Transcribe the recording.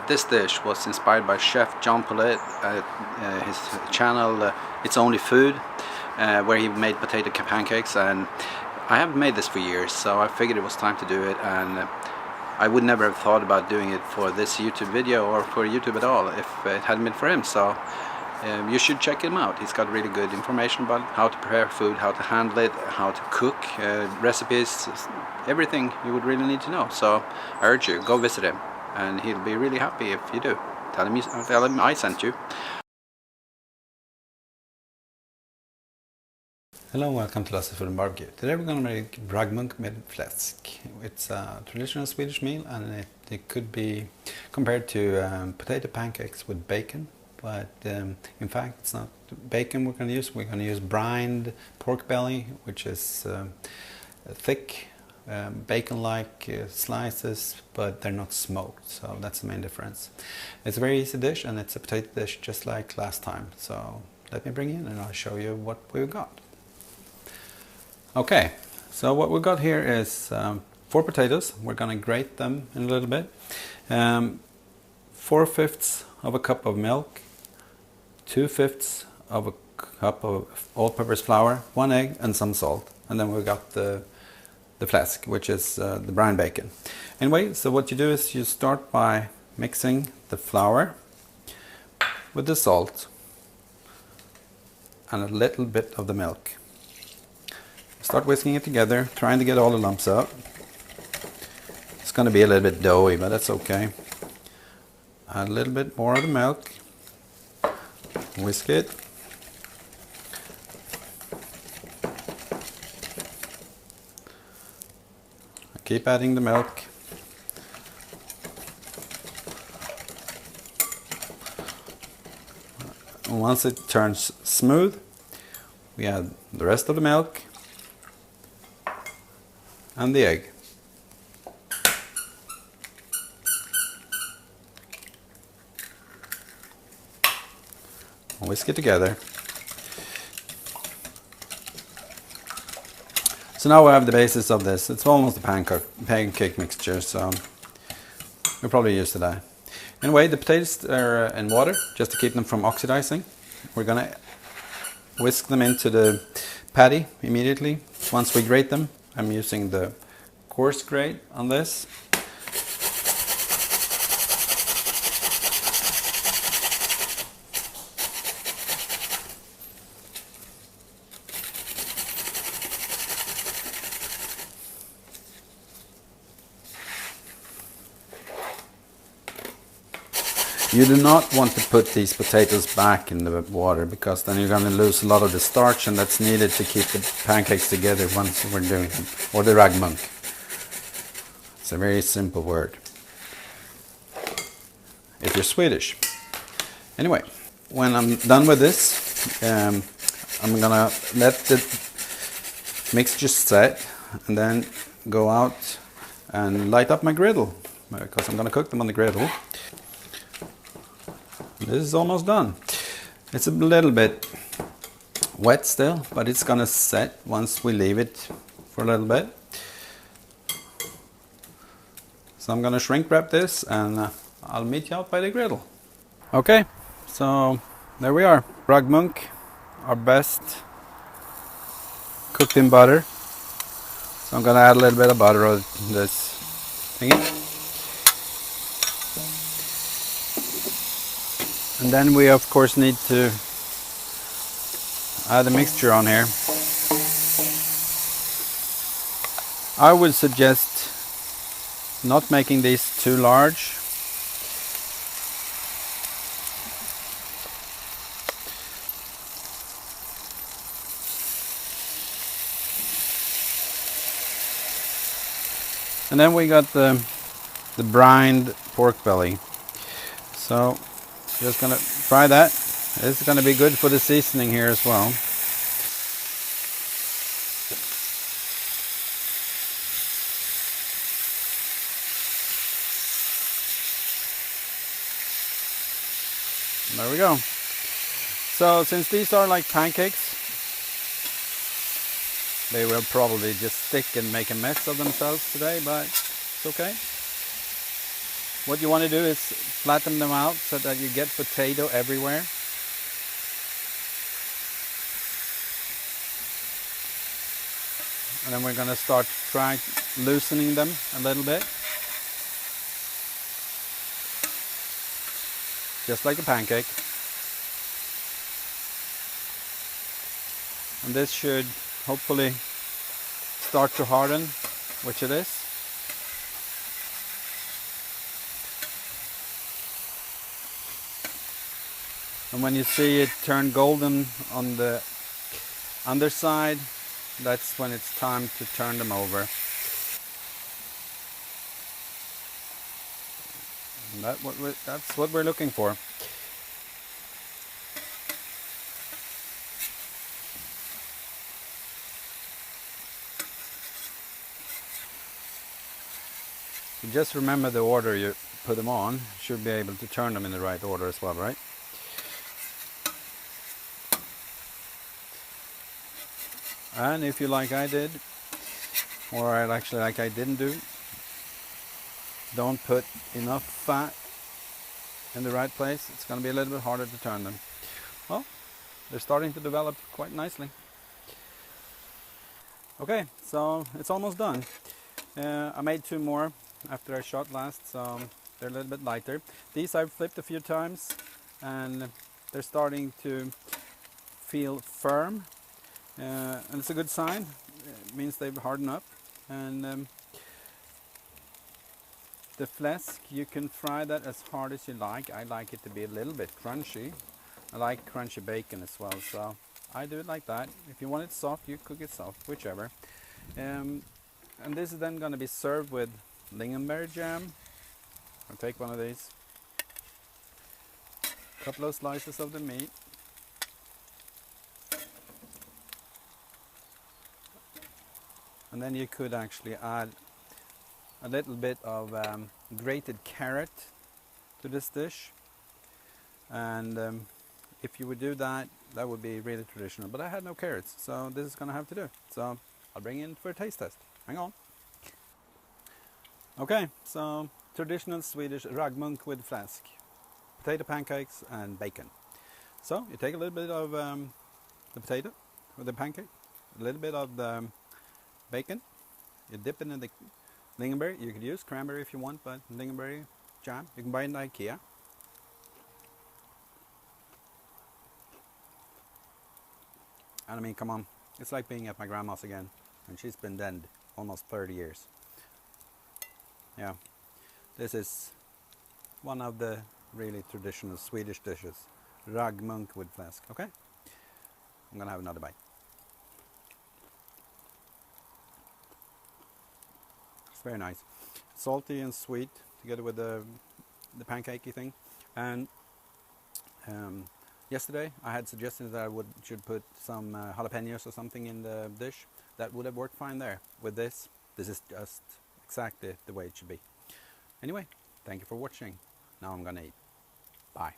This dish was inspired by Chef John Paulette at his channel It's Only Food, where he made potato pancakes, and I haven't made this for years, so I figured it was time to do it, and I would never have thought about doing it for this YouTube video or for YouTube at all if it hadn't been for him. So you should check him out. He's got really good information about how to prepare food, how to handle it, how to cook, recipes, everything you would really need to know. So I urge you, go visit him, and he'll be really happy if you do. Tell him I sent you. Hello and welcome to Lasse's Food and Barbecue. Today we're going to make Raggmunk with fläsk. It's a traditional Swedish meal, and it could be compared to potato pancakes with bacon, but in fact it's not bacon we're going to use. We're going to use brined pork belly, which is thick bacon-like slices, but they're not smoked, so that's the main difference. It's a very easy dish, and it's a potato dish just like last time. So let me bring you in and I'll show you what we've got. Okay, so what we've got here is 4 potatoes. We're going to grate them in a little bit. 4/5 of a cup of milk, 2/5 of a cup of all-purpose flour, 1 egg and some salt. And then we've got the fläsk, which is the brine bacon. Anyway, so what you do is you start by mixing the flour with the salt and a little bit of the milk. Start whisking it together, trying to get all the lumps out. It's going to be a little bit doughy, but that's okay. Add a little bit more of the milk. Whisk it. Keep adding the milk. And once it turns smooth, we add the rest of the milk and the egg. Whisk it together. So now we have the basis of this. It's almost a pancake mixture, so we're probably used to that. Anyway, the potatoes are in water just to keep them from oxidizing. We're gonna whisk them into the patty immediately once we grate them. I'm using the coarse grate on this. You do not want to put these potatoes back in the water, because then you're going to lose a lot of the starch, and that's needed to keep the pancakes together once we're doing them, or the Raggmunk. It's a very simple word if you're Swedish. Anyway, when I'm done with this, I'm gonna let the mixture set and then go out and light up my griddle, because I'm gonna cook them on the griddle. This is almost done. It's a little bit wet still, but it's gonna set once we leave it for a little bit. So I'm gonna shrink wrap this, and I'll meet you out by the griddle. Okay, so there we are. Raggmunk, our best, cooked in butter. So I'm gonna add a little bit of butter on this thingy. And then we of course need to add a mixture on here. I would suggest not making these too large. And then we got the brined pork belly. So just gonna fry that. This is gonna be good for the seasoning here as well. There we go. So since these are like pancakes, they will probably just stick and make a mess of themselves today, but it's okay. What you want to do is flatten them out so that you get potato everywhere. And then we're going to start loosening them a little bit. Just like a pancake. And this should hopefully start to harden, which it is. And when you see it turn golden on the underside, that's when it's time to turn them over. And that's what we're looking for. So just remember the order you put them on. You should be able to turn them in the right order as well, right? And if you like I did, or actually like I didn't do, don't put enough fat in the right place. It's going to be a little bit harder to turn them. Well, they're starting to develop quite nicely. Okay, so it's almost done. I made 2 more after I shot last, so they're a little bit lighter. These I've flipped a few times and they're starting to feel firm. And it's a good sign. It means they've hardened up. And the fläsk, you can fry that as hard as you like. I like it to be a little bit crunchy. I like crunchy bacon as well, so I do it like that. If you want it soft, you cook it soft, whichever. And this is then going to be served with lingonberry jam. I'll take one of these. A couple of slices of the meat. And then you could actually add a little bit of grated carrot to this dish. And if you would do that, that would be really traditional. But I had no carrots, so this is going to have to do. So I'll bring it in for a taste test. Hang on. Okay, so traditional Swedish Raggmunk with fläsk. Potato pancakes and bacon. So you take a little bit of the potato with the pancake, a little bit of the bacon, you dip it in the lingonberry. You could use cranberry if you want, but lingonberry jam, you can buy it in ikea. And I mean, come on, it's like being at my grandma's again, and she's been dead almost 30 years. Yeah, this is one of the really traditional Swedish dishes, Raggmunk with fläsk. Okay, I'm gonna have another bite. It's very nice, salty and sweet together with the pancakey thing. And yesterday I had suggested that I should put some jalapenos or something in the dish. That would have worked fine there. With this is just exactly the way it should be. Anyway, thank you for watching. Now I'm gonna eat. Bye.